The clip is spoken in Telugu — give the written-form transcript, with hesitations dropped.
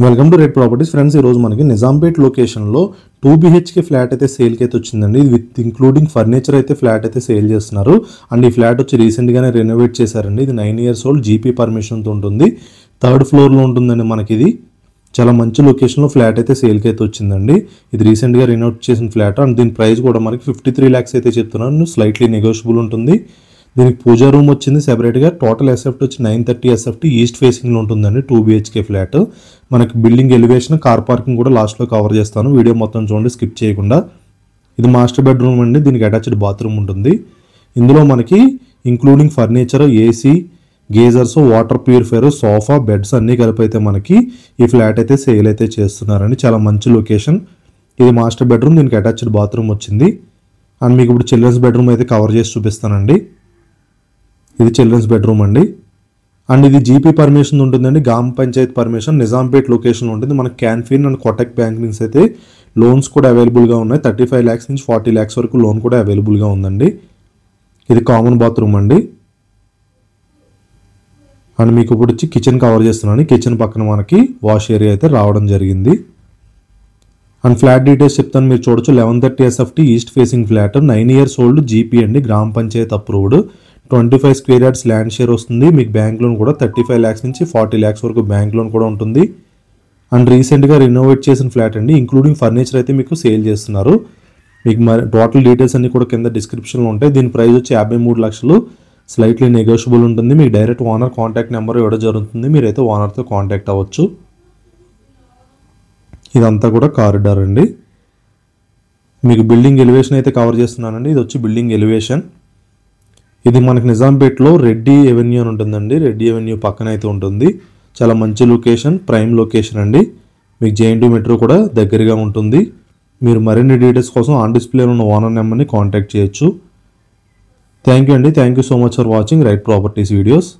Welcome to red properties friends. ఈ రోజు మనకి నిజాంపేట్ లొకేషన్లో 2 BHK ఫ్లాట్ అయితే సేల్కి అయితే వచ్చిందండి. ఇది విత్ ఇంక్లూడింగ్ ఫర్నిచర్ అయితే ఫ్లాట్ అయితే సేల్ చేస్తున్నారు. అండ్ ఈ ఫ్లాట్ వచ్చి రీసెంట్గానే రెనోవేట్ చేశారండి. ఇది 9 years old జీపీ పర్మిషన్తో ఉంటుంది. 3rd floorలో ఉంటుందండి. మనకి ఇది చాలా మంచి లొకేషన్లో ఫ్లాట్ అయితే సేల్కి అయితే వచ్చిందండి. ఇది రీసెంట్గా రెనోవేట్ చేసిన ఫ్లాట్ అండ్ దీని ప్రైస్ కూడా మనకి 53 lakhs అయితే చెప్తున్నారు. స్లైట్లీ నెగోషియబుల్ ఉంటుంది. దీనికి పూజా రూమ్ వచ్చింది సెపరేట్గా. టోటల్ ఎస్ఎఫ్టీ వచ్చి 930 ఎస్ఎఫ్టీ ఈస్ట్ ఫేసింగ్లో ఉంటుందండి. 2 BHK ఫ్లాట్. మనకి బిల్డింగ్ ఎలివేషన్, కార్ పార్కింగ్ కూడా లాస్ట్లో కవర్ చేస్తాను. వీడియో మొత్తం చూడండి స్కిప్ చేయకుండా. ఇది మాస్టర్ బెడ్రూమ్ అండి. దీనికి అటాచ్డ్ బాత్రూమ్ ఉంటుంది. ఇందులో మనకి including furniture, AC, geysers, water purifier, sofa, beds అన్నీ కలిపి అయితే మనకి ఈ ఫ్లాట్ అయితే సేల్ అయితే చేస్తున్నారండి. చాలా మంచి లొకేషన్. ఇది మాస్టర్ బెడ్రూమ్, దీనికి అటాచ్డ్ బాత్రూమ్ వచ్చింది. అండ్ మీకు ఇప్పుడు చిల్డ్రన్స్ బెడ్రూమ్ అయితే కవర్ చేసి చూపిస్తానండి. ఇది చిల్డ్రన్స్ బెడ్రూమ్ అండి. అండ్ ఇది జీపీ పర్మిషన్ ఉంటుందండి. గ్రామ పంచాయత్ పర్మిషన్, నిజాంపేట్ లొకేషన్ ఉంటుంది. మనకి క్యాన్ఫిన్ అండ్ కోటక్ బ్యాంక్ నుంచి అయితే లోన్స్ కూడా అవైలబుల్గా ఉన్నాయి. 35 lakhs నుంచి 40 lakhs వరకు లోన్ కూడా అవైలబుల్గా ఉందండి. ఇది కామన్ బాత్రూమ్ అండి. అండ్ మీకు ఇప్పుడు వచ్చి కిచెన్ కవర్ చేస్తున్నాను. కిచెన్ పక్కన మనకి వాష్ ఏరియా అయితే రావడం జరిగింది. అండ్ ఫ్లాట్ డీటెయిల్స్ చెప్తాను, మీరు చూడొచ్చు. 1130 SFT east facing flat, 9 years old GP అండి. గ్రామ Panchayat approved. 25 square yards land share వస్తుంది. మీకు బ్యాంక్ లోన్ కూడా 35 lakhs నుంచి 40 lakhs వరకు బ్యాంక్ లోన్ కూడా ఉంటుంది. అండ్ రీసెంట్గా రినోవేట్ చేసిన ఫ్లాట్ అండి. ఇంక్లూడింగ్ ఫర్నిచర్ అయితే మీకు సేల్ చేస్తున్నారు. మీకు మరి టోటల్ డీటెయిల్స్ అన్ని కూడా కింద డిస్క్రిప్షన్లో ఉంటాయి. దీని ప్రైస్ వచ్చి 53 lakhs. స్లైట్లీ నెగోషియబుల్ ఉంటుంది. మీకు డైరెక్ట్ ఓనర్ కాంటాక్ట్ నెంబర్ ఇవ్వడం జరుగుతుంది. మీరైతే ఓనర్తో కాంటాక్ట్ అవ్వచ్చు. ఇదంతా కూడా కారిడార్ అండి. మీకు బిల్డింగ్ ఎలివేషన్ అయితే కవర్ చేస్తున్నానండి. ఇది వచ్చి బిల్డింగ్ ఎలివేషన్. ఇది మనకి నిజాంపేట్లో రెడ్డి ఎవెన్యూ అని ఉంటుందండి. రెడ్డి ఎవెన్యూ పక్కన అయితే ఉంటుంది. చాలా మంచి లొకేషన్, ప్రైమ్ లొకేషన్ అండి. మీకు JNT మెట్రో కూడా దగ్గరగా ఉంటుంది. మీరు మరిన్ని డీటెయిల్స్ కోసం ఆన్ డిస్ప్లేలో ఉన్న ఓనర్ నెంబర్ని కాంటాక్ట్ చేయొచ్చు. థ్యాంక్ యూ అండి. Thank you so much for watching right properties videos.